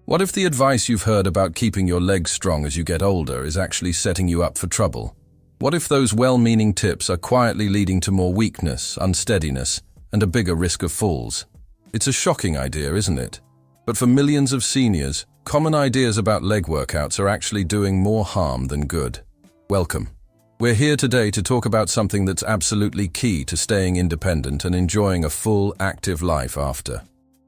What if the advice you've heard about keeping your legs strong as you get older is actually setting you up for trouble? What if those well-meaning tips are quietly leading to more weakness, unsteadiness, and a bigger risk of falls? It's a shocking idea, isn't it? But for millions of seniors, common ideas about leg workouts are actually doing more harm than good. Welcome. We're here today to talk about something that's absolutely key to staying independent and enjoying a full, active life after.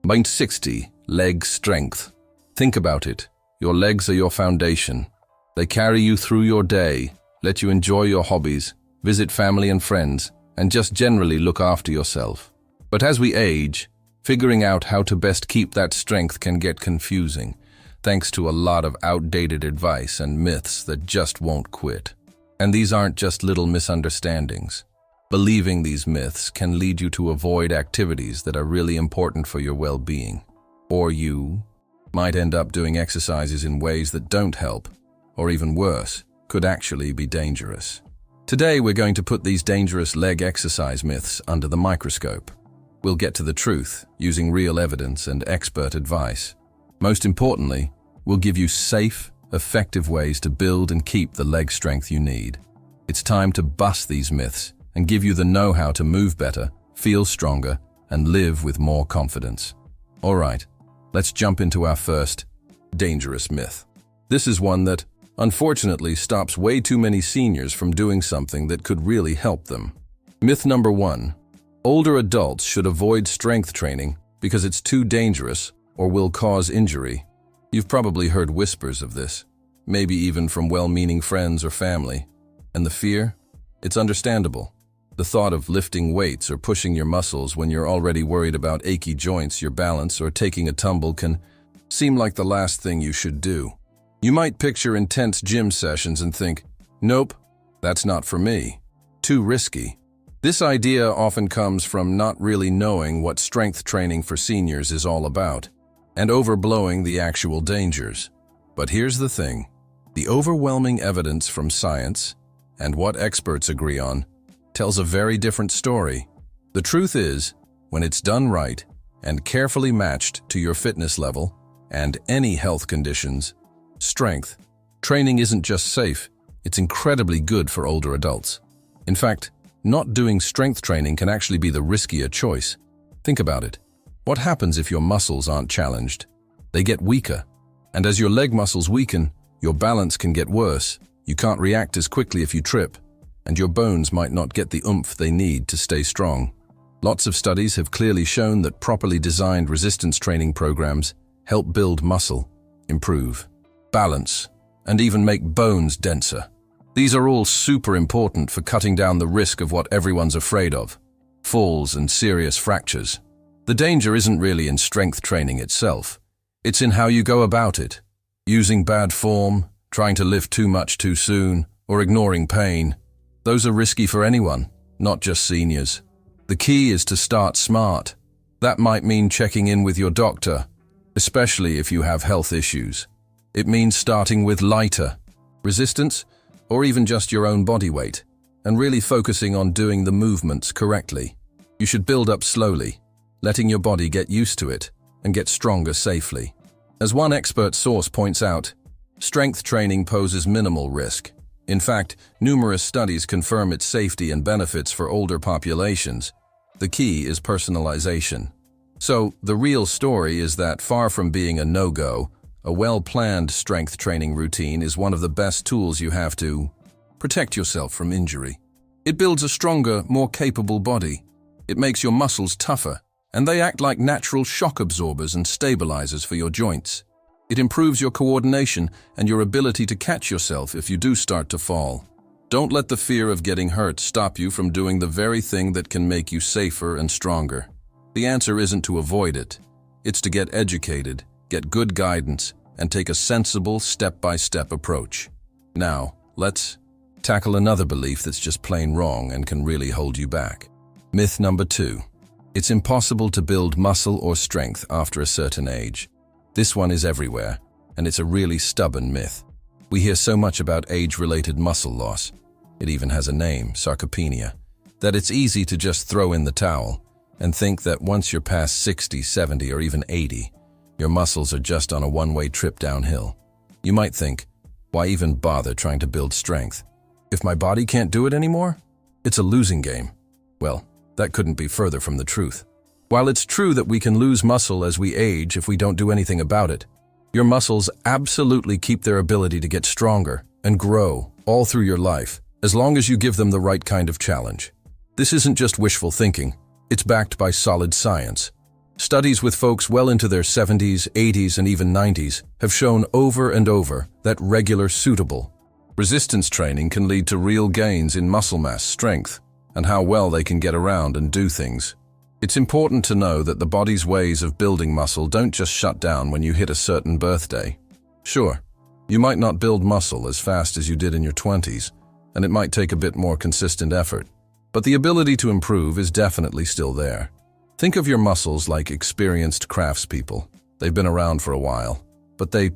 Mind 60, leg strength. Think about it. Your legs are your foundation. They carry you through your day, let you enjoy your hobbies, visit family and friends, and just generally look after yourself. But as we age, figuring out how to best keep that strength can get confusing, thanks to a lot of outdated advice and myths that just won't quit. And these aren't just little misunderstandings. Believing these myths can lead you to avoid activities that are really important for your well-being. Or you might end up doing exercises in ways that don't help, or even worse, could actually be dangerous. Today we're going to put these dangerous leg exercise myths under the microscope. We'll get to the truth, using real evidence and expert advice. Most importantly, we'll give you safe, effective ways to build and keep the leg strength you need. It's time to bust these myths and give you the know-how to move better, feel stronger, and live with more confidence. All right, let's jump into our first dangerous myth. This is one that, unfortunately, stops way too many seniors from doing something that could really help them. Myth number 1. Older adults should avoid strength training because it's too dangerous or will cause injury. You've probably heard whispers of this, maybe even from well-meaning friends or family. And the fear? It's understandable. The thought of lifting weights or pushing your muscles when you're already worried about achy joints, your balance, or taking a tumble can seem like the last thing you should do. You might picture intense gym sessions and think, nope, that's not for me. Too risky. This idea often comes from not really knowing what strength training for seniors is all about, and overblowing the actual dangers. But here's the thing. The overwhelming evidence from science, and what experts agree on, tells a very different story. The truth is, when it's done right, and carefully matched to your fitness level, and any health conditions, strength training isn't just safe, it's incredibly good for older adults. In fact, not doing strength training can actually be the riskier choice. Think about it. What happens if your muscles aren't challenged? They get weaker. And as your leg muscles weaken, your balance can get worse. You can't react as quickly if you trip, and your bones might not get the oomph they need to stay strong. Lots of studies have clearly shown that properly designed resistance training programs help build muscle, improve balance, and even make bones denser. These are all super important for cutting down the risk of what everyone's afraid of, falls and serious fractures. The danger isn't really in strength training itself. It's in how you go about it. Using bad form, trying to lift too much too soon, or ignoring pain. Those are risky for anyone, not just seniors. The key is to start smart. That might mean checking in with your doctor, especially if you have health issues. It means starting with lighter resistance, or even just your own body weight, and really focusing on doing the movements correctly. You should build up slowly, letting your body get used to it and get stronger safely. As one expert source points out, strength training poses minimal risk. In fact, numerous studies confirm its safety and benefits for older populations. The key is personalization. So, the real story is that far from being a no-go, a well-planned strength training routine is one of the best tools you have to protect yourself from injury. It builds a stronger, more capable body. It makes your muscles tougher, and they act like natural shock absorbers and stabilizers for your joints. It improves your coordination and your ability to catch yourself if you do start to fall. Don't let the fear of getting hurt stop you from doing the very thing that can make you safer and stronger. The answer isn't to avoid it. It's to get educated, get good guidance, and take a sensible step-by-step approach. Now, let's tackle another belief that's just plain wrong and can really hold you back. Myth number 2. It's impossible to build muscle or strength after a certain age. This one is everywhere, and it's a really stubborn myth. We hear so much about age-related muscle loss, it even has a name, sarcopenia, that it's easy to just throw in the towel and think that once you're past 60, 70, or even 80, Your muscles are just on a one-way trip downhill. You might think, why even bother trying to build strength? If my body can't do it anymore, it's a losing game. Well, that couldn't be further from the truth. While it's true that we can lose muscle as we age if we don't do anything about it, your muscles absolutely keep their ability to get stronger and grow all through your life, as long as you give them the right kind of challenge. This isn't just wishful thinking, it's backed by solid science. Studies with folks well into their 70s, 80s, and even 90s have shown over and over that regular, suitable resistance training can lead to real gains in muscle mass, strength, and how well they can get around and do things. It's important to know that the body's ways of building muscle don't just shut down when you hit a certain birthday. Sure, you might not build muscle as fast as you did in your 20s, and it might take a bit more consistent effort, but the ability to improve is definitely still there. Think of your muscles like experienced craftspeople. They've been around for a while, but they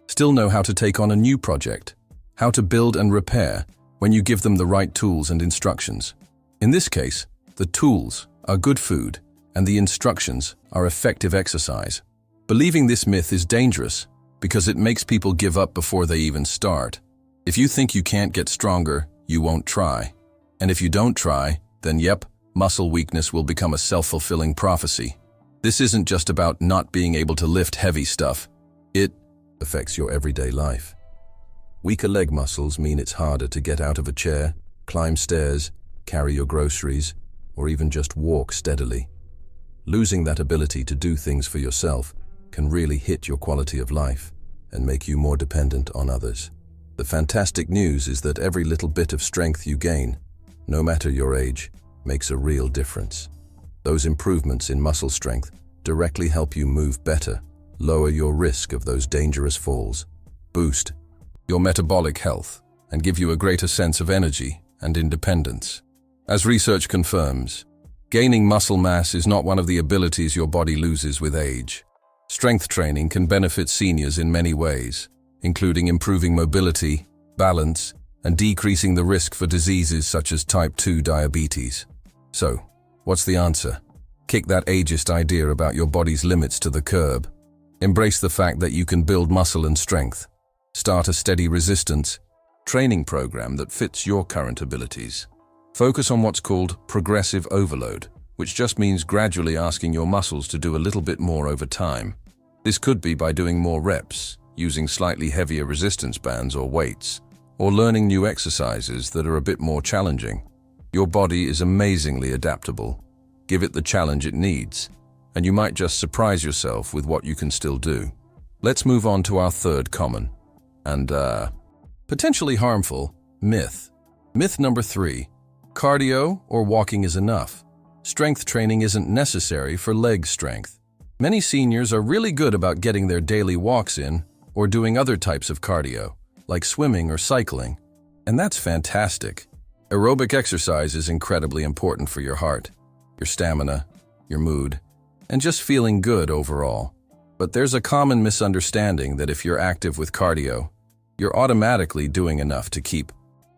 still know how to take on a new project, how to build and repair when you give them the right tools and instructions. In this case, the tools are good food, and the instructions are effective exercise. Believing this myth is dangerous because it makes people give up before they even start. If you think you can't get stronger, you won't try. And if you don't try, then yep, muscle weakness will become a self-fulfilling prophecy. This isn't just about not being able to lift heavy stuff. It affects your everyday life. Weaker leg muscles mean it's harder to get out of a chair, climb stairs, carry your groceries, or even just walk steadily. Losing that ability to do things for yourself can really hit your quality of life and make you more dependent on others. The fantastic news is that every little bit of strength you gain, no matter your age, makes a real difference. Those improvements in muscle strength directly help you move better, lower your risk of those dangerous falls, boost your metabolic health, and give you a greater sense of energy and independence. As research confirms, gaining muscle mass is not one of the abilities your body loses with age. Strength training can benefit seniors in many ways, including improving mobility, balance, and decreasing the risk for diseases such as type 2 diabetes. So, what's the answer? Kick that ageist idea about your body's limits to the curb. Embrace the fact that you can build muscle and strength. Start a steady resistance training program that fits your current abilities. Focus on what's called progressive overload, which just means gradually asking your muscles to do a little bit more over time. This could be by doing more reps, using slightly heavier resistance bands or weights, or learning new exercises that are a bit more challenging. Your body is amazingly adaptable. Give it the challenge it needs, and you might just surprise yourself with what you can still do. Let's move on to our third common and potentially harmful myth. Myth number 3. Cardio or walking is enough. Strength training isn't necessary for leg strength. Many seniors are really good about getting their daily walks in or doing other types of cardio, like swimming or cycling, and that's fantastic. Aerobic exercise is incredibly important for your heart, your stamina, your mood, and just feeling good overall. But there's a common misunderstanding that if you're active with cardio, you're automatically doing enough to keep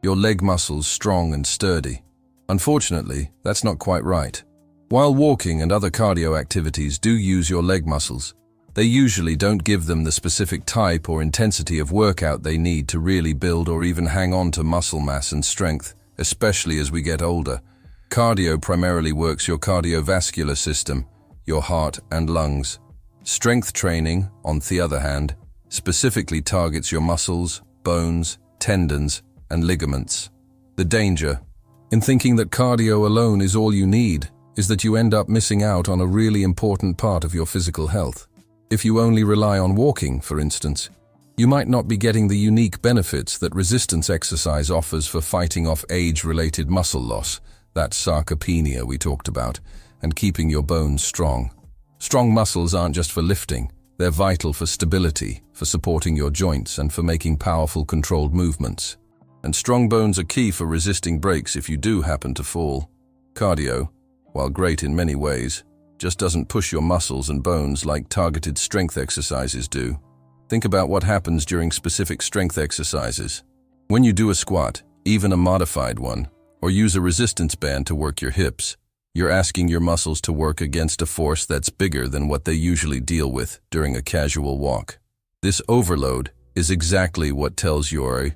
your leg muscles strong and sturdy. Unfortunately, that's not quite right. While walking and other cardio activities do use your leg muscles, they usually don't give them the specific type or intensity of workout they need to really build or even hang on to muscle mass and strength, especially as we get older. Cardio primarily works your cardiovascular system, your heart and lungs. Strength training, on the other hand, specifically targets your muscles, bones, tendons, and ligaments. The danger in thinking that cardio alone is all you need is that you end up missing out on a really important part of your physical health. If you only rely on walking, for instance, you might not be getting the unique benefits that resistance exercise offers for fighting off age-related muscle loss, that sarcopenia we talked about, and keeping your bones strong. Strong muscles aren't just for lifting, they're vital for stability, for supporting your joints, and for making powerful, controlled movements. And strong bones are key for resisting breaks if you do happen to fall. Cardio, while great in many ways, just doesn't push your muscles and bones like targeted strength exercises do. Think about what happens during specific strength exercises. When you do a squat, even a modified one, or use a resistance band to work your hips, You're asking your muscles to work against a force that's bigger than what they usually deal with during a casual walk. This overload is exactly what tells your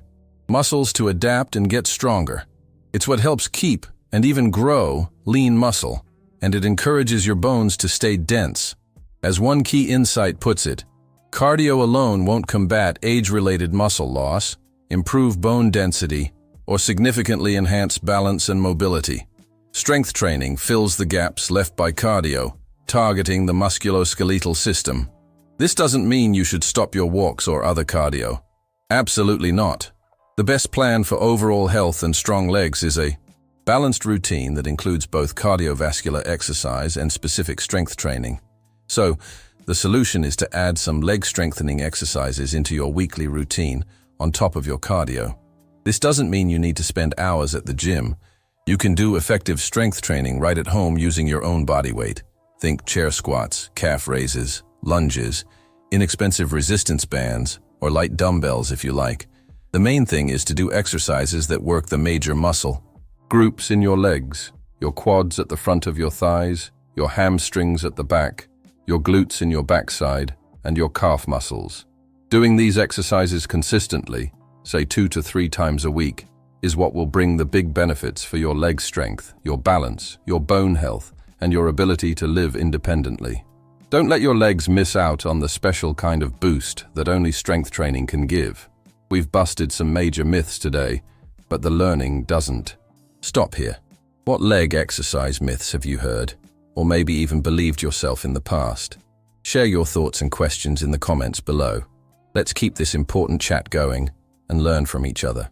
muscles to adapt and get stronger. It's what helps keep and even grow lean muscle, and it encourages your bones to stay dense. As one key insight puts it, cardio alone won't combat age-related muscle loss, improve bone density, or significantly enhance balance and mobility. Strength training fills the gaps left by cardio, targeting the musculoskeletal system. This doesn't mean you should stop your walks or other cardio. Absolutely not. The best plan for overall health and strong legs is a balanced routine that includes both cardiovascular exercise and specific strength training. So, the solution is to add some leg strengthening exercises into your weekly routine on top of your cardio. This doesn't mean you need to spend hours at the gym. You can do effective strength training right at home using your own body weight. Think chair squats, calf raises, lunges, inexpensive resistance bands, or light dumbbells if you like. The main thing is to do exercises that work the major muscle groups in your legs, your quads at the front of your thighs, your hamstrings at the back, your glutes in your backside, and your calf muscles. Doing these exercises consistently, say 2 to 3 times a week, is what will bring the big benefits for your leg strength, your balance, your bone health, and your ability to live independently. Don't let your legs miss out on the special kind of boost that only strength training can give. We've busted some major myths today, but the learning doesn't stop here. What leg exercise myths have you heard, or maybe even believed yourself in the past? Share your thoughts and questions in the comments below. Let's keep this important chat going and learn from each other.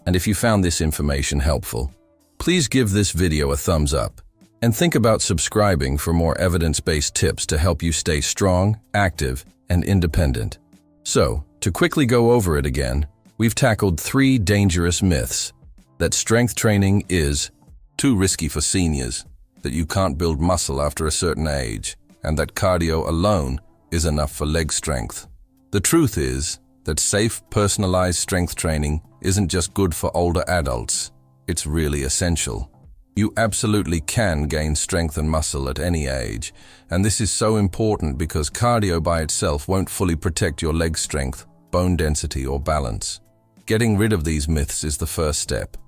And if you found this information helpful, please give this video a thumbs up and think about subscribing for more evidence-based tips to help you stay strong, active, and independent. So, to quickly go over it again, we've tackled 3 dangerous myths: that strength training is too risky for seniors, that you can't build muscle after a certain age, and that cardio alone is enough for leg strength. The truth is that safe, personalized strength training isn't just good for older adults, it's really essential. You absolutely can gain strength and muscle at any age, and this is so important because cardio by itself won't fully protect your leg strength, bone density, or balance. Getting rid of these myths is the first step.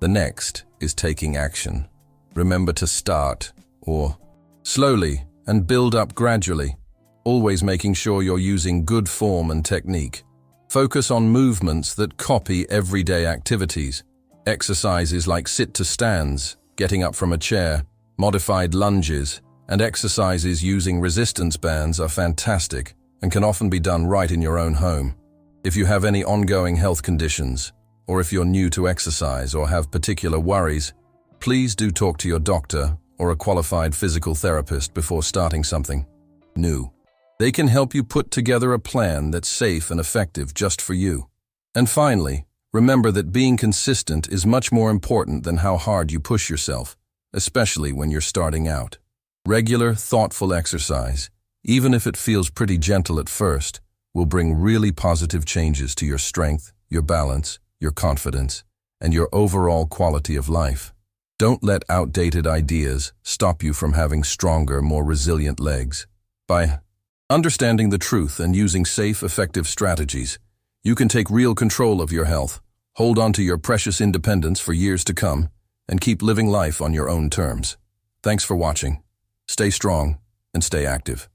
The next is taking action. Remember to start, or slowly, and build up gradually, always making sure you're using good form and technique. Focus on movements that copy everyday activities. Exercises like sit-to-stands, getting up from a chair, modified lunges, and exercises using resistance bands are fantastic and can often be done right in your own home. If you have any ongoing health conditions, or if you're new to exercise or have particular worries, please do talk to your doctor or a qualified physical therapist before starting something new. They can help you put together a plan that's safe and effective just for you. And finally, remember that being consistent is much more important than how hard you push yourself, especially when you're starting out. Regular, thoughtful exercise, even if it feels pretty gentle at first, will bring really positive changes to your strength, your balance, your confidence, and your overall quality of life. Don't let outdated ideas stop you from having stronger, more resilient legs. By understanding the truth and using safe, effective strategies, you can take real control of your health, hold on to your precious independence for years to come, and keep living life on your own terms. Thanks for watching. Stay strong and stay active.